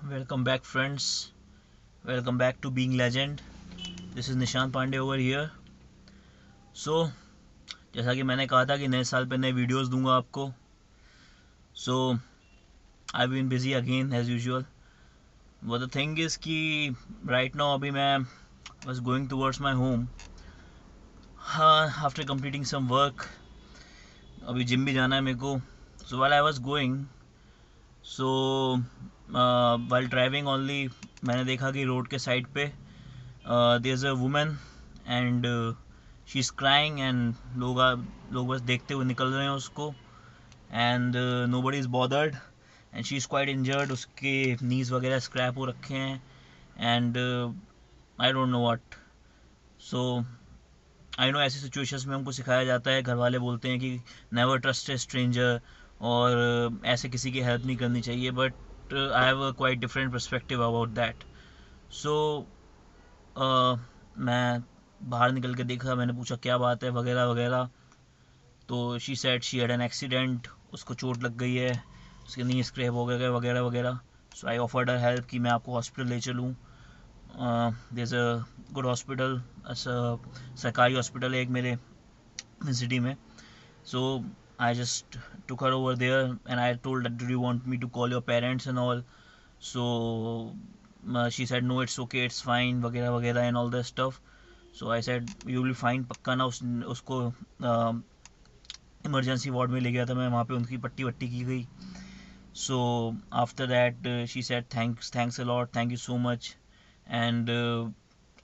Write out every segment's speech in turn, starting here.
Welcome back, friends. Welcome back to Being Legend. This is Nishant Pandey over here. So, जैसा कि मैंने कहा था कि नए साल पे नए वीडियोस दूंगा आपको. So, I've been busy again as usual. But the thing is कि right now अभी मैं was going towards my home after completing some work. अभी जिम भी जाना है मेरे को. So while I was going, so while driving only, मैंने देखा कि रोड के साइड पे there's a woman and she's crying and लोग बस देखते हुए निकल रहे हैं उसको and nobody is bothered and she's quite injured. उसके knees वगैरह scrap हो रखे हैं and I don't know what. So I know ऐसी सिचुएशंस में हमको सिखाया जाता है, घर वाले बोलते हैं कि नेवर ट्रस्ट ए स्ट्रेंजर और ऐसे किसी की हेल्प नहीं करनी चाहिए, but I have a quite different perspective about that. So मैं बाहर निकल के देखा, मैंने पूछा क्या बात है वगैरह वगैरह. तो she said she had an accident, उसको चोट लग गई है, उसके नी स्क्रैप हो गए वगैरह वगैरह. सो आई ऑफर्ड हर हेल्प कि मैं आपको हॉस्पिटल ले चलूँ. There is a good hospital, सरकारी हॉस्पिटल है एक मेरे सिटी में. So I just took her over there and I told that, do you want me to call your parents and all? So she said no, it's okay, it's fine वगैरह वगैरह and all that stuff. So I said you will be fine. पक्का ना. उसको emergency ward में ले गया था मैं, वहाँ पे उनकी पट्टी वट्टी की गई. So after that she said thanks a lot, thank you so much. And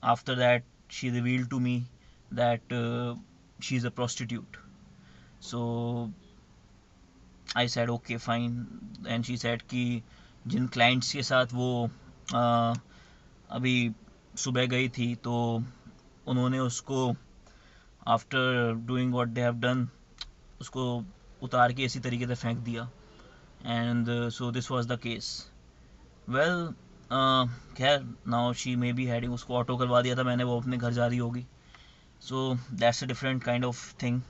after that she revealed to me that she's a prostitute. So I said okay fine. And she said कि जिन clients के साथ वो अभी सुबह गई थी तो उन्होंने उसको after doing what they have done उसको उतार के इसी तरीके से फेंक दिया. And so this was the case. Well खैर now she may be heading, उसको ऑटो करवा दिया था मैंने, वो अपने घर जा रही होगी. So that's a different kind of thing.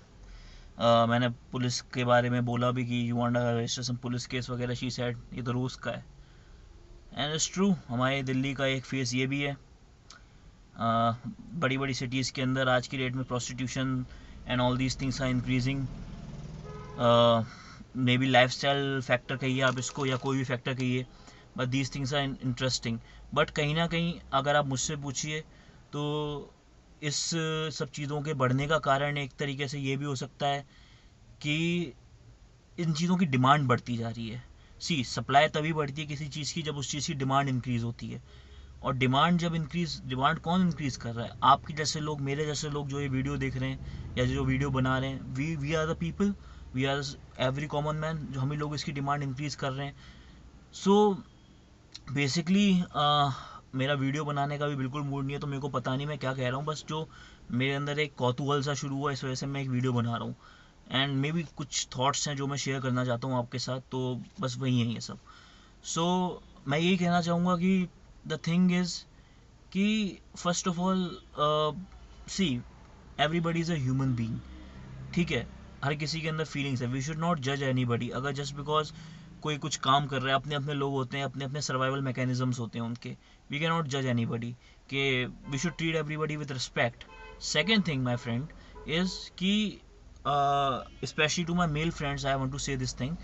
मैंने पुलिस के बारे में बोला भी कि you want register some police case वगैरह. शी सेड ये तो रूस का है. एंड इट्स ट्रू, हमारे दिल्ली का एक फेस ये भी है. बड़ी बड़ी सिटीज़ के अंदर आज की डेट में prostitution and all these things are increasing. Maybe lifestyle factor कहिए आप इसको या कोई भी फैक्टर कहिए, but these things are interesting. But कहीं ना कहीं अगर आप मुझसे पूछिए तो इस सब चीज़ों के बढ़ने का कारण एक तरीके से ये भी हो सकता है कि इन चीज़ों की डिमांड बढ़ती जा रही है. सी सप्लाई तभी बढ़ती है किसी चीज़ की जब उस चीज़ की डिमांड इंक्रीज़ होती है. और डिमांड जब डिमांड कौन इंक्रीज़ कर रहा है? आपके जैसे लोग, मेरे जैसे लोग जो ये वीडियो देख रहे हैं या जो वीडियो बना रहे हैं. We are the people, we are every common man, जो हम ही लोग इसकी डिमांड इंक्रीज़ कर रहे हैं. सो बेसिकली मेरा वीडियो बनाने का भी बिल्कुल मूड नहीं है, तो मेरे को पता नहीं मैं क्या कह रहा हूँ. बस जो मेरे अंदर एक कौतूहल सा शुरू हुआ, इस वजह से मैं एक वीडियो बना रहा हूँ. एंड मे बी कुछ थॉट्स हैं जो मैं शेयर करना चाहता हूँ आपके साथ, तो बस वही है ये सब. सो मैं यही कहना चाहूँगा कि द थिंग इज़ कि first of all see everybody is a human being. ठीक है, हर किसी के अंदर फीलिंग्स है. वी शुड नॉट जज एनी बडी. अगर जस्ट बिकॉज कोई कुछ काम कर रहा है, अपने अपने लोग होते हैं, अपने अपने सर्वाइवल मैकेनिज्म्स होते हैं उनके. वी कैन नॉट जज एनी बडी. कि we should treat everybody with respect. Second thing my friend is कि specially to my male friends I want to say this thing,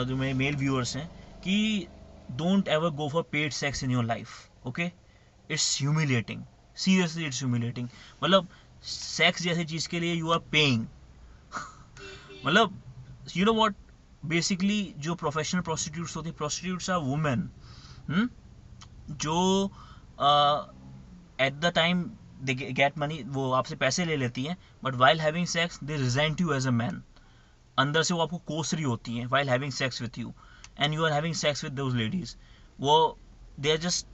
जो मेरे मेल व्यूअर्स हैं, कि don't ever go for paid sex in your life. Okay, it's humiliating. Seriously it's humiliating. मतलब sex जैसी चीज़ के लिए यू आर पेइंग. मतलब यू नो व्हाट, बेसिकली जो प्रोफेशनल प्रोस्टिट्यूट्स होती हैं, प्रोस्टिट्यूट्स आर वुमेन जो at the time they get money, वो आपसे पैसे ले लेती हैं, but while having sex they resent you as a man. अंदर से वो आपको कोस रही होती हैं while having sex with you, and you are having sex with those ladies. वो दे आर जस्ट,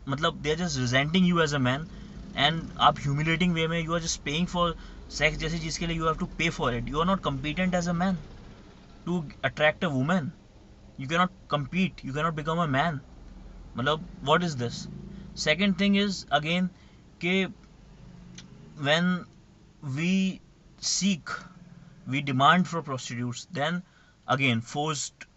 मतलब they are just resenting you as a man. And आप ह्यूमिलेटिंग वे में you are just paying for sex जैसी चीज़ के लिए you have to pay for it. You are not competent as a man to attract a woman. You cannot compete, you cannot become a man. मतलब what is this? Second thing is again कि when we seek, we demand for prostitutes, then again forced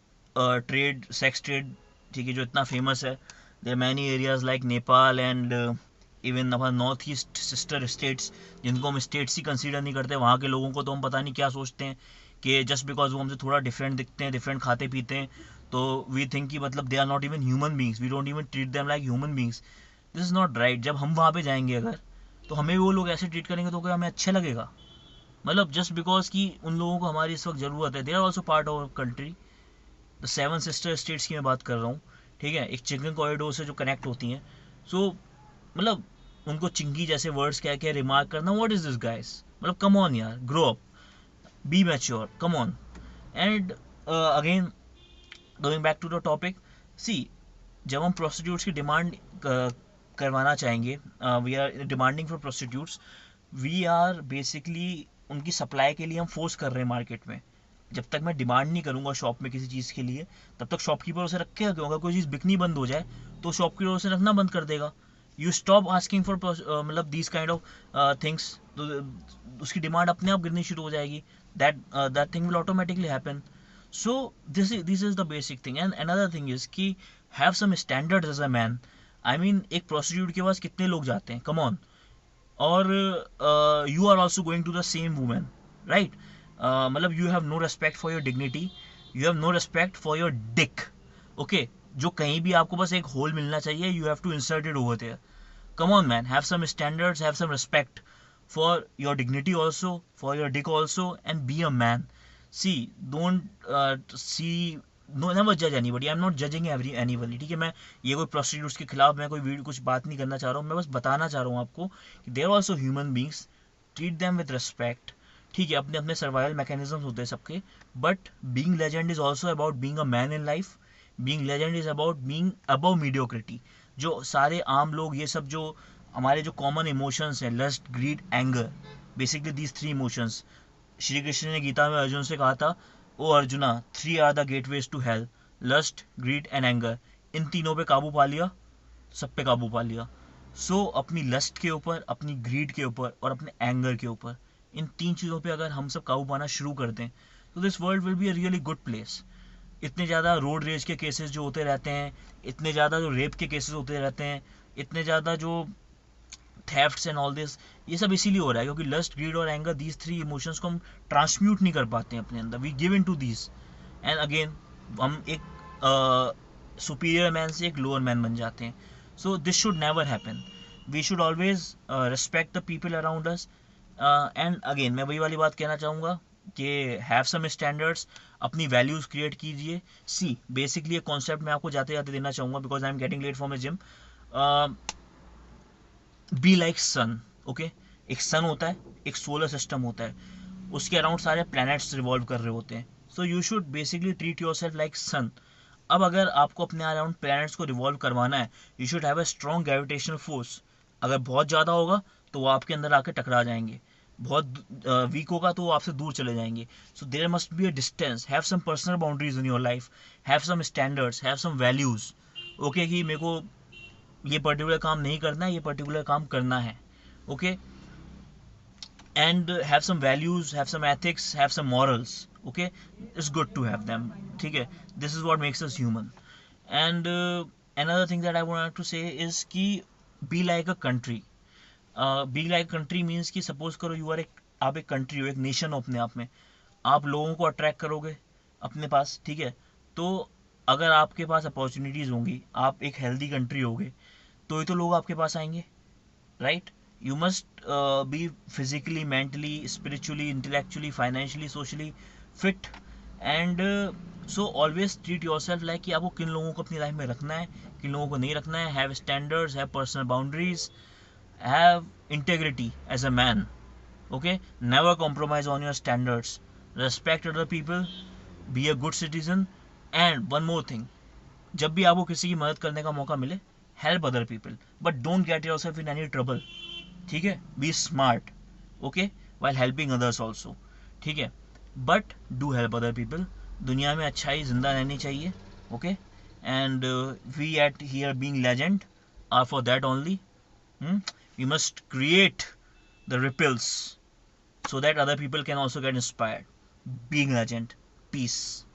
trade, sex trade ठीक है, जो इतना famous है. There many areas like Nepal and even हमारा north east sister states, जिनको हम states ही consider नहीं करते. वहाँ के लोगों को तो हम पता नहीं क्या सोचते हैं कि जस्ट बिकॉज वो हमसे थोड़ा डिफरेंट दिखते हैं, डिफरेंट खाते पीते हैं, तो वी थिंक कि मतलब they are not even human beings, we don't even treat them like human beings. This is not right. जब हम वहाँ पे जाएंगे अगर, तो हमें वो लोग ऐसे ट्रीट करेंगे तो क्या हमें अच्छा लगेगा? मतलब जस्ट बिकॉज कि उन लोगों को हमारी इस वक्त ज़रूरत है. They are also part of country. The seven sister states की मैं बात कर रहा हूँ. ठीक है, एक चिकन कॉरिडोर से जो कनेक्ट होती हैं. सो मतलब उनको चिंगी जैसे वर्ड्स क्या क्या रिमार्क करना, व्हाट इज दिस गाइस? मतलब कम ऑन यार, grow up, be mature, come on. And again going back to the topic, see, जब हम प्रोस्टिट्यूट्स की डिमांड करवाना चाहेंगे, we are demanding for prostitutes, we are basically उनकी supply के लिए हम फोर्स कर रहे हैं मार्केट में. जब तक मैं डिमांड नहीं करूंगा शॉप में किसी चीज़ के लिए, तब तक शॉपकीपर उसे रखेगा क्यों? अगर कोई चीज़ बिकनी बंद हो जाए तो शॉपकीपर उसे रखना बंद कर देगा. यू स्टॉप आस्किंग फॉर मतलब दीज काइंड ऑफ थिंग्स, तो उसकी डिमांड अपने आप गिरनी शुरू हो जाएगी. That thing will automatically happen. So this is the basic thing. And another thing is कि have some standards as a man. I mean एक प्रोस्टिट्यूट के पास कितने लोग जाते हैं, कम ऑन. और you are also going to the same women, right? मतलब you have no respect for your dignity, you have no respect for your dick. Okay, जो कहीं भी आपको बस एक होल मिलना चाहिए, you have to insert it over there. Come on, man. Have some standards, have some respect for your dignity also, for your dick also, and be a man. See, don't see. No, never judge anybody. I'm not judging anybody. ठीक है, मैं ये कोई prostitutes के खिलाफ मैं कोई video कुछ बात नहीं करना चाह रहा हूँ. मैं बस बताना चाह रहा हूँ आपको कि they are also human beings. Treat them with respect. ठीक है, अपने अपने सर्वाइवल मैकेनिज्म होते हैं सबके. But being legend is also about being a man in life. Being legend is about being above mediocrity. जो सारे आम लोग, ये सब जो हमारे जो कॉमन इमोशंस हैं, lust, greed, anger, basically these three emotions. Shri Krishna ने गीता में अर्जुन से कहा था, oh Arjuna, three are the gateways to hell, lust, greed and anger. इन तीनों पे काबू पा लिया, सब पे काबू पा लिया. सो अपनी लस्ट के ऊपर, अपनी ग्रीड के ऊपर और अपने एंगर के ऊपर, इन तीन चीज़ों पे अगर हम सब काबू पाना शुरू कर दें, तो this world will be a really good place. इतने ज़्यादा रोड रेज के केसेस जो होते रहते हैं, इतने ज़्यादा जो रेप के केसेस होते रहते हैं, इतने ज़्यादा जो थेफ्ट्स एंड ऑल दिस, ये सब इसीलिए हो रहा है क्योंकि लस्ट, ग्रीड और एंगर, दीज थ्री इमोशंस को हम ट्रांसम्यूट नहीं कर पाते हैं अपने अंदर. We give in to these, and again हम एक सुपीरियर मैन से एक लोअर मैन बन जाते हैं. So this should never happen. We should always respect the people around us. And again मैं वही वाली बात कहना चाहूँगा कि हैव सम स्टैंडर्ड्स, अपनी वैल्यूज क्रिएट कीजिए. सी, बेसिकली एक कॉन्सेप्ट मैं आपको जाते जाते देना चाहूँगा because I am getting late for my gym. Be like sun. Okay, एक सन होता है, एक सोलर सिस्टम होता है, उसके अराउंड सारे प्लैनेट्स रिवॉल्व कर रहे होते हैं. So you should basically treat yourself like son. अब अगर आपको अपने अराउंड प्लैनेट्स को रिवॉल्व करवाना है, you should have a strong gravitational force. अगर बहुत ज़्यादा होगा तो वो आपके अंदर आके टकरा जाएंगे, बहुत वीक होगा तो वो आपसे दूर चले जाएंगे. So there must be a distance. Have some personal boundaries in your life, have some standards, have some values. Okay, कि मेरे को ये पर्टिकुलर काम नहीं करना है, ये पर्टिकुलर काम करना है. Okay, and have some values, have some ethics, have some morals. Okay, it's good to have them. ठीक है, this is what makes us human. And another thing that I wanted to say is कि be like a country. Be like country means कि suppose करो you are एक, आप एक country हो, एक नेशन हो अपने आप में. आप लोगों को अट्रैक्ट करोगे अपने पास, ठीक है. तो अगर आपके पास अपॉर्चुनिटीज़ होंगी, आप एक हेल्दी कंट्री होगे, तो ही तो लोग आपके पास आएंगे, right? You must be physically, mentally, spiritually, intellectually, financially, socially fit. And so always treat yourself like कि आपको किन लोगों को अपनी लाइफ में रखना है, किन लोगों को नहीं रखना है. Have standards, have personal boundaries, have integrity as a man. Okay, never compromise on your standards, respect other people, be a good citizen. And one more thing, जब भी आपको किसी की मदद करने का मौका मिले, help other people, but don't get yourself in any trouble. ठीक है, be smart, okay, while helping others also. ठीक है, but do help other people. दुनिया में अच्छाई जिंदा रहनी चाहिए. okay, and we at here being legend are for that only. We must create the ripples so that other people can also get inspired. Being legend. Peace.